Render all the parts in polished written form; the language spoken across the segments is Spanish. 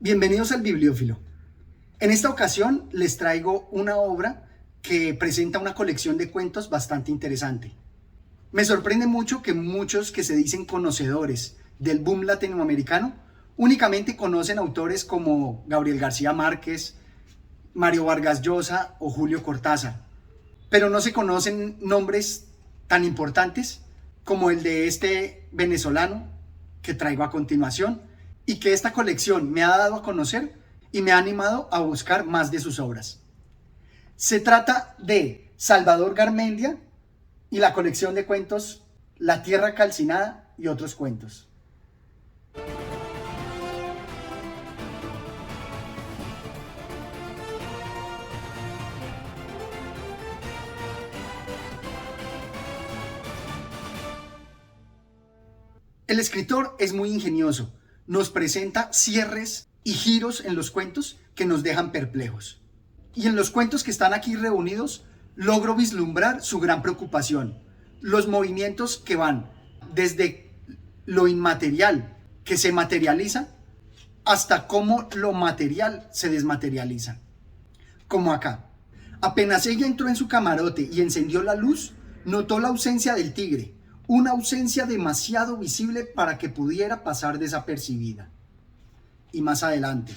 Bienvenidos al Bibliófilo. En esta ocasión les traigo una obra que presenta una colección de cuentos bastante interesante. Me sorprende mucho que muchos que se dicen conocedores del boom latinoamericano únicamente conocen autores como Gabriel García Márquez, Mario Vargas Llosa o Julio Cortázar, pero no se conocen nombres tan importantes como el de este venezolano que traigo a continuación y que esta colección me ha dado a conocer y me ha animado a buscar más de sus obras. Se trata de Salvador Garmendia y la colección de cuentos La Tierra Calcinada y otros cuentos. El escritor es muy ingenioso, nos presenta cierres y giros en los cuentos que nos dejan perplejos. Y en los cuentos que están aquí reunidos, logro vislumbrar su gran preocupación, los movimientos que van desde lo inmaterial que se materializa hasta cómo lo material se desmaterializa. Como acá. Apenas ella entró en su camarote y encendió la luz, notó la ausencia del tigre, una ausencia demasiado visible para que pudiera pasar desapercibida. Y más adelante,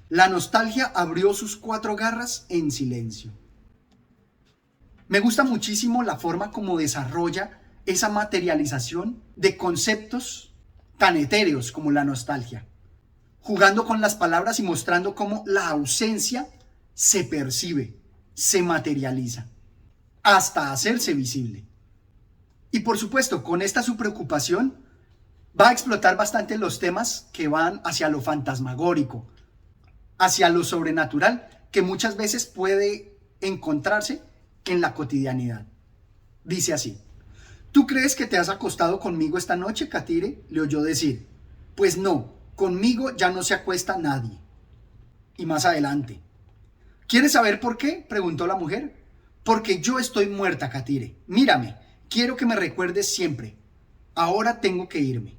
la nostalgia abrió sus 4 garras en silencio. Me gusta muchísimo la forma como desarrolla esa materialización de conceptos tan etéreos como la nostalgia, jugando con las palabras y mostrando cómo la ausencia se percibe, se materializa, hasta hacerse visible. Y por supuesto, con esta su preocupación, va a explotar bastante los temas que van hacia lo fantasmagórico, hacia lo sobrenatural, que muchas veces puede encontrarse en la cotidianidad. Dice así: ¿Tú crees que te has acostado conmigo esta noche, Catire?, le oyó decir. Pues no, conmigo ya no se acuesta nadie. Y más adelante: ¿Quieres saber por qué?, preguntó la mujer. Porque yo estoy muerta, Catire. Mírame, quiero que me recuerdes siempre. Ahora tengo que irme.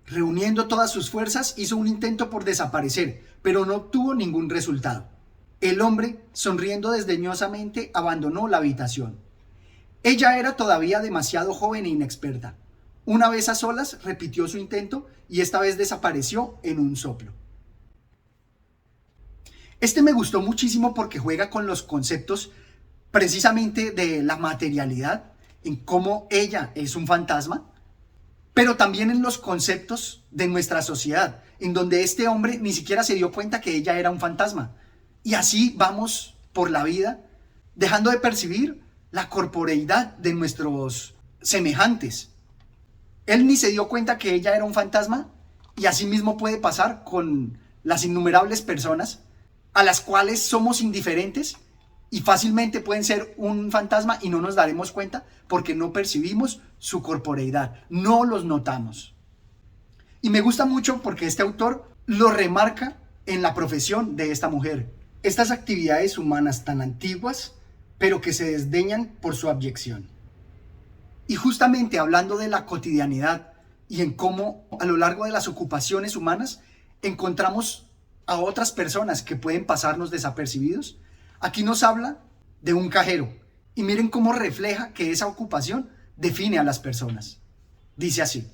Reuniendo todas sus fuerzas, hizo un intento por desaparecer, pero no obtuvo ningún resultado. El hombre, sonriendo desdeñosamente, abandonó la habitación. Ella era todavía demasiado joven e inexperta. Una vez a solas, repitió su intento y esta vez desapareció en un soplo. Este me gustó muchísimo porque juega con los conceptos precisamente de la materialidad, en cómo ella es un fantasma, pero también en los conceptos de nuestra sociedad, en donde este hombre ni siquiera se dio cuenta que ella era un fantasma. Y así vamos por la vida, dejando de percibir la corporeidad de nuestros semejantes. Él ni se dio cuenta que ella era un fantasma, y así mismo puede pasar con las innumerables personas a las cuales somos indiferentes y fácilmente pueden ser un fantasma y no nos daremos cuenta porque no percibimos su corporeidad, no los notamos. Y me gusta mucho porque este autor lo remarca en la profesión de esta mujer. Estas actividades humanas tan antiguas, pero que se desdeñan por su abyección. Y justamente hablando de la cotidianidad y en cómo a lo largo de las ocupaciones humanas encontramos a otras personas que pueden pasarnos desapercibidos, aquí nos habla de un cajero. Y miren cómo refleja que esa ocupación define a las personas. Dice así: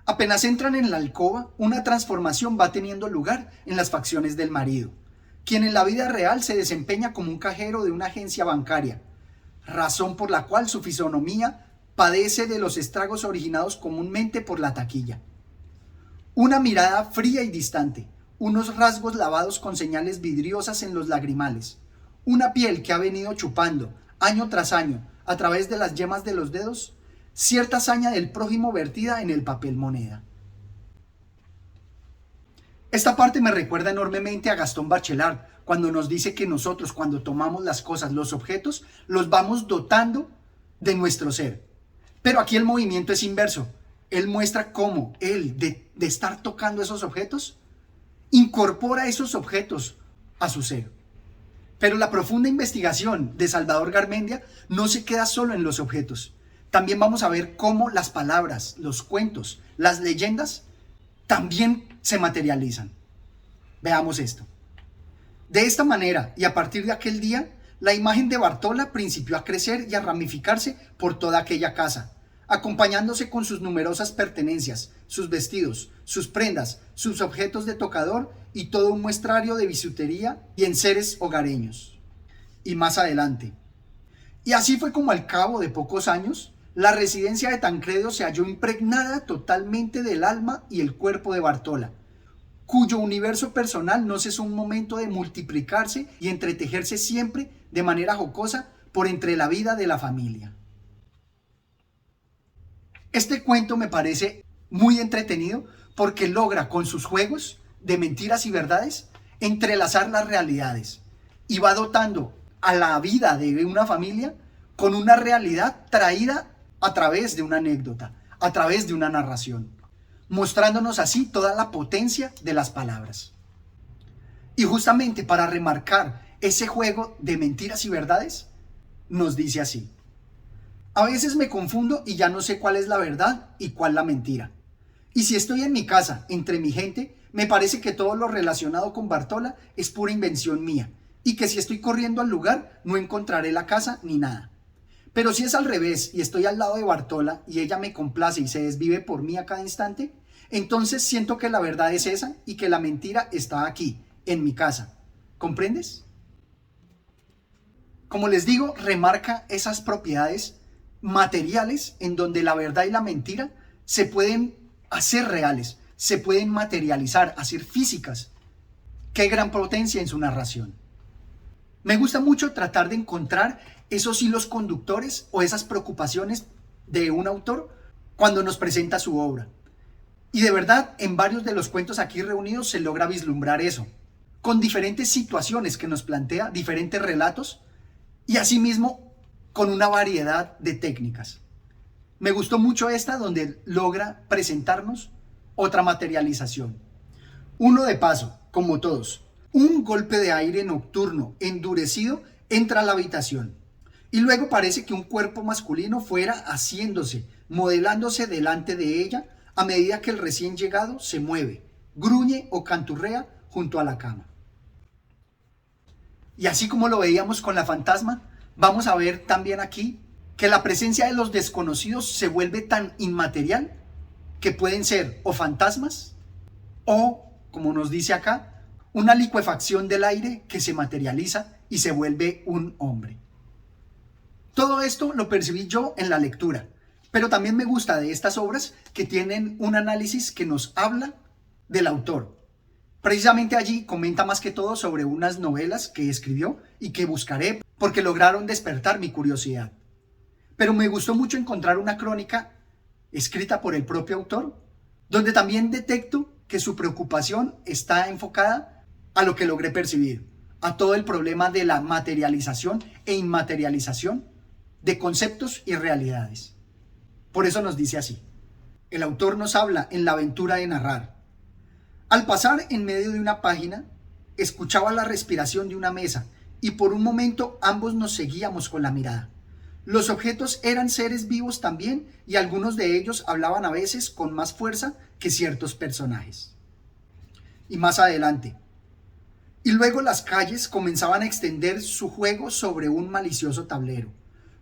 apenas entran en la alcoba, una transformación va teniendo lugar en las facciones del marido, quien en la vida real se desempeña como un cajero de una agencia bancaria, razón por la cual su fisonomía padece de los estragos originados comúnmente por la taquilla. Una mirada fría y distante, unos rasgos lavados con señales vidriosas en los lagrimales, una piel que ha venido chupando, año tras año, a través de las yemas de los dedos, cierta hazaña del prójimo vertida en el papel moneda. Esta parte me recuerda enormemente a Gastón Bachelard, cuando nos dice que nosotros, cuando tomamos las cosas, los objetos, los vamos dotando de nuestro ser. Pero aquí el movimiento es inverso. Él muestra cómo él, de estar tocando esos objetos, incorpora esos objetos a su ser. Pero la profunda investigación de Salvador Garmendia no se queda solo en los objetos. También vamos a ver cómo las palabras, los cuentos, las leyendas también se materializan. Veamos esto. De esta manera, y a partir de aquel día, la imagen de Bartola principió a crecer y a ramificarse por toda aquella casa, acompañándose con sus numerosas pertenencias, sus vestidos, sus prendas, sus objetos de tocador y todo un muestrario de bisutería y enseres hogareños. Y más adelante. Y así fue como al cabo de pocos años, la residencia de Tancredo se halló impregnada totalmente del alma y el cuerpo de Bartola, cuyo universo personal no cesó un momento de multiplicarse y entretejerse siempre de manera jocosa por entre la vida de la familia. Este cuento me parece muy entretenido porque logra con sus juegos de mentiras y verdades entrelazar las realidades y va dotando a la vida de una familia con una realidad traída a través de una anécdota, a través de una narración, mostrándonos así toda la potencia de las palabras. Y justamente para remarcar ese juego de mentiras y verdades, nos dice así: a veces me confundo y ya no sé cuál es la verdad y cuál la mentira. Y si estoy en mi casa, entre mi gente, me parece que todo lo relacionado con Bartola es pura invención mía, y que si estoy corriendo al lugar, no encontraré la casa ni nada. Pero si es al revés y estoy al lado de Bartola y ella me complace y se desvive por mí a cada instante, entonces siento que la verdad es esa y que la mentira está aquí, en mi casa. ¿Comprendes? Como les digo, remarca esas propiedades materiales en donde la verdad y la mentira se pueden hacer reales, se pueden materializar, hacer físicas. Qué gran potencia en su narración. Me gusta mucho tratar de encontrar esos hilos conductores o esas preocupaciones de un autor cuando nos presenta su obra. Y de verdad, en varios de los cuentos aquí reunidos se logra vislumbrar eso, con diferentes situaciones que nos plantea, diferentes relatos, y asimismo con una variedad de técnicas. Me gustó mucho esta donde logra presentarnos otra materialización. Uno de paso, como todos. Un golpe de aire nocturno endurecido entra a la habitación y luego parece que un cuerpo masculino fuera haciéndose, modelándose delante de ella a medida que el recién llegado se mueve, gruñe o canturrea junto a la cama. Y así como lo veíamos con la fantasma, vamos a ver también aquí que la presencia de los desconocidos se vuelve tan inmaterial que pueden ser o fantasmas o, como nos dice acá, una licuefacción del aire que se materializa y se vuelve un hombre. Todo esto lo percibí yo en la lectura, pero también me gusta de estas obras que tienen un análisis que nos habla del autor. Precisamente allí comenta más que todo sobre unas novelas que escribió y que buscaré porque lograron despertar mi curiosidad. Pero me gustó mucho encontrar una crónica escrita por el propio autor, donde también detecto que su preocupación está enfocada a lo que logré percibir, a todo el problema de la materialización e inmaterialización de conceptos y realidades. Por eso nos dice así. El autor nos habla en la aventura de narrar. Al pasar en medio de una página, escuchaba la respiración de una mesa y por un momento ambos nos seguíamos con la mirada. Los objetos eran seres vivos también y algunos de ellos hablaban a veces con más fuerza que ciertos personajes. Y más adelante. Y luego las calles comenzaban a extender su juego sobre un malicioso tablero,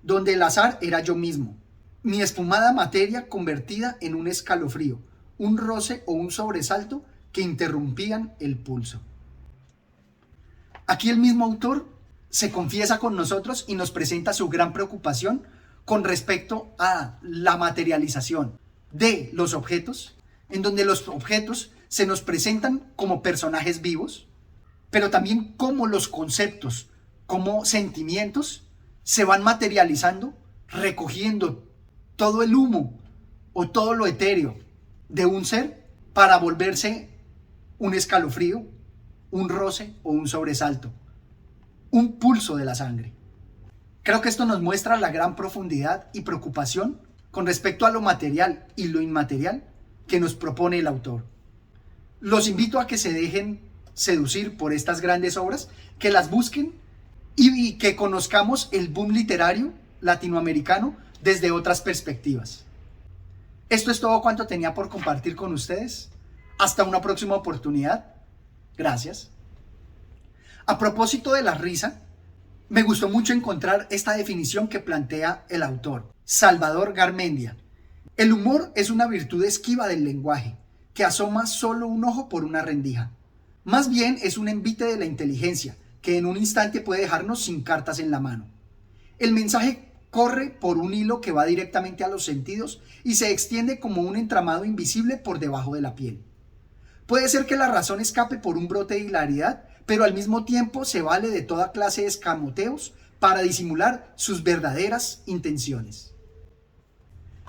donde el azar era yo mismo, mi espumada materia convertida en un escalofrío, un roce o un sobresalto que interrumpían el pulso. Aquí el mismo autor se confiesa con nosotros y nos presenta su gran preocupación con respecto a la materialización de los objetos, en donde los objetos se nos presentan como personajes vivos, pero también cómo los conceptos, como sentimientos, se van materializando, recogiendo todo el humo o todo lo etéreo de un ser para volverse un escalofrío, un roce o un sobresalto, un pulso de la sangre. Creo que esto nos muestra la gran profundidad y preocupación con respecto a lo material y lo inmaterial que nos propone el autor. Los invito a que se dejen seducir por estas grandes obras, que las busquen y que conozcamos el boom literario latinoamericano desde otras perspectivas. Esto es todo cuanto tenía por compartir con ustedes. Hasta una próxima oportunidad. Gracias. A propósito de la risa, me gustó mucho encontrar esta definición que plantea el autor, Salvador Garmendia. El humor es una virtud esquiva del lenguaje, que asoma solo un ojo por una rendija. Más bien es un envite de la inteligencia, que en un instante puede dejarnos sin cartas en la mano. El mensaje corre por un hilo que va directamente a los sentidos y se extiende como un entramado invisible por debajo de la piel. Puede ser que la razón escape por un brote de hilaridad, pero al mismo tiempo se vale de toda clase de escamoteos para disimular sus verdaderas intenciones.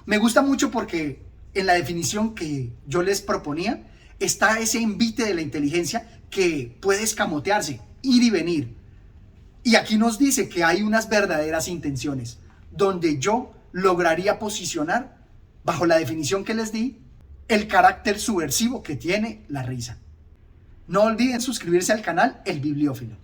Me gusta mucho porque en la definición que yo les proponía está ese envite de la inteligencia que puede escamotearse, ir y venir. Y aquí nos dice que hay unas verdaderas intenciones, donde yo lograría posicionar, bajo la definición que les di, el carácter subversivo que tiene la risa. No olviden suscribirse al canal El Bibliófilo.